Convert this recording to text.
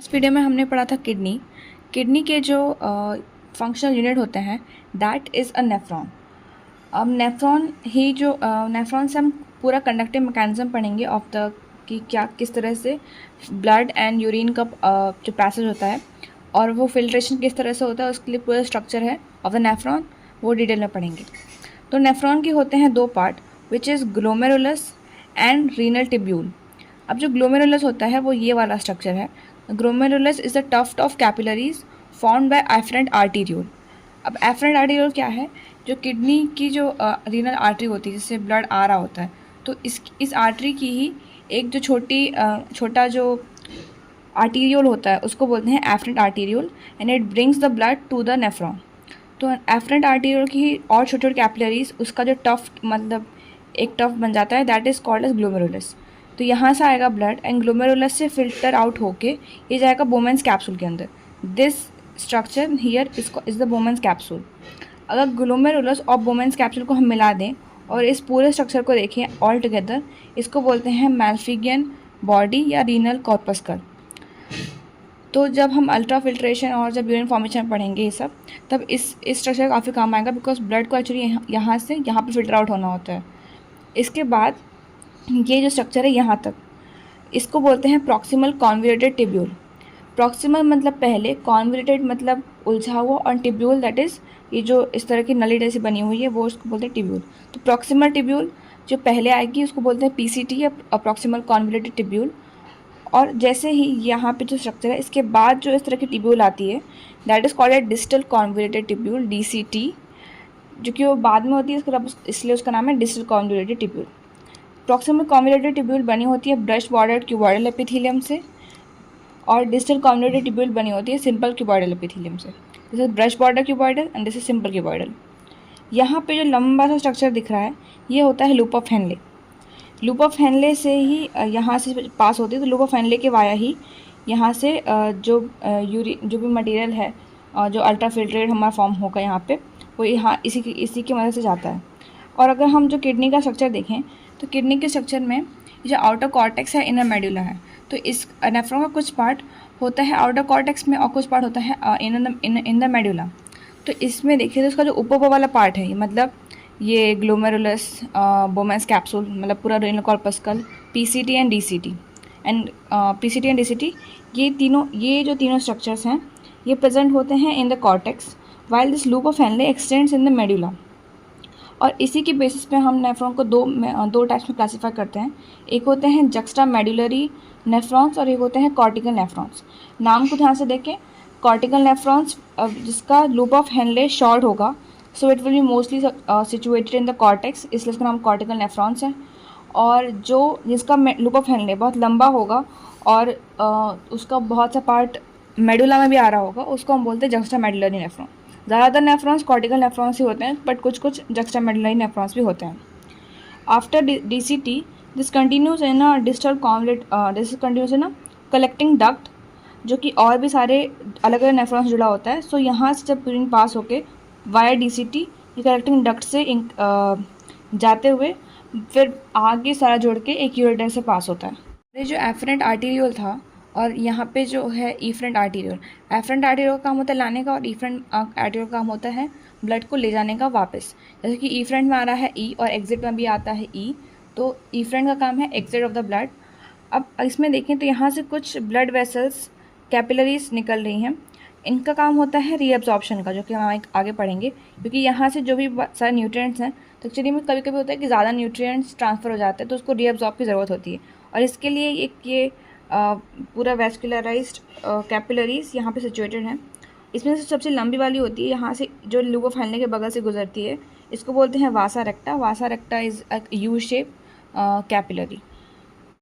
इस वीडियो में हमने पढ़ा था किडनी। किडनी के जो फंक्शनल यूनिट होते हैं दैट इज़ अ नेफ्रॉन। अब नेफ्रॉन ही जो नेफ्रॉन से हम पूरा कंडक्टिव मैकेनिज्म पढ़ेंगे ऑफ द कि क्या किस तरह से ब्लड एंड यूरिन का जो पैसेज होता है और वो फिल्ट्रेशन किस तरह से होता है, उसके लिए पूरा स्ट्रक्चर है ऑफ द नेफ्रॉन, वो डिटेल में पढ़ेंगे। तो नेफ्रॉन के होते हैं दो part, which is glomerulus and renal tubule. अब जो ग्लोमेरुलस होता है वो ये वाला स्ट्रक्चर है। Glomerulus is the tuft of capillaries formed by afferent arteriole. अब एफरेंट आर्टीरियोल क्या है? जो किडनी की जो रीनल आर्टरी होती है जिससे ब्लड आ रहा होता है, तो इस आर्टरी की ही एक जो छोटा जो आर्टीरियोल होता है उसको बोलते हैं afferent arteriole, and it brings the blood to the nephron. तो एफरेंट आर्टीरियोल की ही और छोटे छोटे कैपिलरीज, उसका जो टफ्ट मतलब एक टफ्ट बन जाता है, that is called as glomerulus. तो यहाँ से आएगा ब्लड एंड ग्लोमेरुलस से फिल्टर आउट होके ये जाएगा बोमेंस कैप्सूल के अंदर। This structure here is the Bowman's capsule. अगर ग्लोमेरुलस और बोमेंस कैप्सूल को हम मिला दें और इस पूरे स्ट्रक्चर को देखें ऑल टुगेदर, इसको बोलते हैं मैल्फिगियन बॉडी या रीनल कॉर्पस्कल। तो जब हम अल्ट्रा फिल्ट्रेशन और जब यूरिन फॉर्मेशन पढ़ेंगे ये सब, तब इस स्ट्रक्चर काफ़ी काम आएगा, बिकॉज ब्लड को एक्चुअली यहाँ से यहाँ पे फिल्टर आउट होना होता है। इसके बाद ये जो स्ट्रक्चर है यहाँ तक, इसको बोलते हैं प्रॉक्सिमल कॉन्वोल्यूटेड टिब्यूल। प्रॉक्सिमल मतलब पहले, कॉन्वोल्यूटेड मतलब उलझा हुआ, और टिब्यूल दैट इज़ ये जो इस तरह की नली जैसी बनी हुई है वो उसको बोलते हैं टिब्यूल। तो प्रॉक्सिमल टिब्यूल जो पहले आएगी उसको बोलते हैं पीसीटी या प्रॉक्सिमल कॉन्वोल्यूटेड टिब्यूल। और जैसे ही यहाँ पे जो स्ट्रक्चर है इसके बाद जो इस तरह की टिब्यूल आती है that is called a distal convoluted tubule, DCT, जो कि वो बाद में होती है, इसलिए उसका नाम है distal convoluted tubule. Proximal convoluted tubule बनी होती है ब्रश बॉर्डर्ड क्यूबॉइडल एपिथेलियम से, और डिस्टल कॉन्वोल्यूटेड टिब्यूल बनी होती है सिंपल क्यूबॉइडल एपिथेलियम से। This is brush border cuboidal and this is simple cuboidal. यहाँ पे जो लंबा सा स्ट्रक्चर दिख रहा है ये होता है loop of Henle. Loop of Henle से ही यहाँ से पास होती है, तो लूप ऑफ हेनले के वाया ही यहाँ से जो भी मटेरियल है जो अल्ट्रा फिल्ट्रेट हमारा फॉर्म होगा यहाँ पे, वो यहाँ इसी की मदद से जाता है। और अगर हम जो किडनी का स्ट्रक्चर देखें तो किडनी के स्ट्रक्चर में जो आउटर कॉर्टेक्स है, इनर मेडुला है। तो इस नेफ्रॉन का कुछ पार्ट होता है आउटर कॉर्टेक्स में और कुछ पार्ट होता है इन द मेडुला। तो इसमें देखिए तो इसका जो ऊपर वाला पार्ट है मतलब ये ग्लोमेरुलस, बोमेंस कैप्सूल, मतलब पूरा renal corpuscle, PCT and DCT ये जो तीनों स्ट्रक्चर्स हैं ये प्रेजेंट होते हैं in the cortex, while this loop of Henle x tends in the medulla. और इसी के बेसिस पे हम नेफ्रॉन को दो टाइप्स में क्लासीफाई करते हैं। एक होते हैं जक्स्टा मेडुलरी नेफ्रॉन्स और एक होते हैं कॉर्टिकल नेफ्रॉन्स। नाम को ध्यान से देखें, कॉर्टिकल नेफ्रॉन्स जिसका लूप ऑफ हेनले शॉर्ट होगा, so it will be mostly situated in the cortex, इसलिए इसका नाम कॉर्टिकल नेफ्रॉन्स है। और जो जिसका लूप ऑफ हेनले बहुत लंबा होगा और उसका बहुत सा पार्ट मेडुला में भी आ रहा होगा, उसको हम बोलते हैं जक्स्टा मेडुलरी नेफ्रॉन। ज़्यादातर नेफ्रॉन्स कॉर्टिकल नेफ्रॉन्स ही होते हैं, बट कुछ जक्स्टा मेडुलरी नेफ्रॉन्स भी होते हैं। After DCT this continues in a distal collecting duct, जो कि और भी सारे अलग अलग नेफ्रॉन्स जुड़ा होता है। सो यहाँ से जब यूरिन पास होके वाया डीसीटी ये कलेक्टिंग डक्ट से जाते हुए फिर आगे सारा जोड़ के एक यूरेटर से पास होता है। ये जो एफरेंट आर्टीरियोल था और यहाँ पे जो है ईफरेंट आर्टीरियोल, एफरेंट आर्टीरियोल का काम होता है लाने का और ईफरेंट आर्टीरियोल का काम होता है ब्लड को ले जाने का वापस। जैसे कि ईफरेंट में आ रहा है ई और एग्जिट में भी आता है ई, तो ईफरेंट का काम है एग्जिट ऑफ द ब्लड। अब इसमें देखें तो यहाँ से कुछ ब्लड वेसल्स कैपिलरीज निकल रही हैं, इनका काम होता है रीअब्जॉर्प्शन का, जो कि हम आगे पढ़ेंगे। क्योंकि यहाँ से जो भी सारे न्यूट्रिएंट्स हैं, तो एक्चुअली में कभी कभी होता है कि ज़्यादा न्यूट्रिएंट्स ट्रांसफ़र हो जाते हैं, तो उसको रीअब्जॉर्ब की ज़रूरत होती है। और इसके लिए ये पूरा वेस्कुलराइज्ड कैपिलरीज यहाँ पे सिचुएटेड हैं। इसमें से सबसे लंबी वाली होती है यहाँ से जो लूप ऑफ हेनले के बगल से गुजरती है, इसको बोलते हैं vasa recta. Vasa recta is a U shape capillary.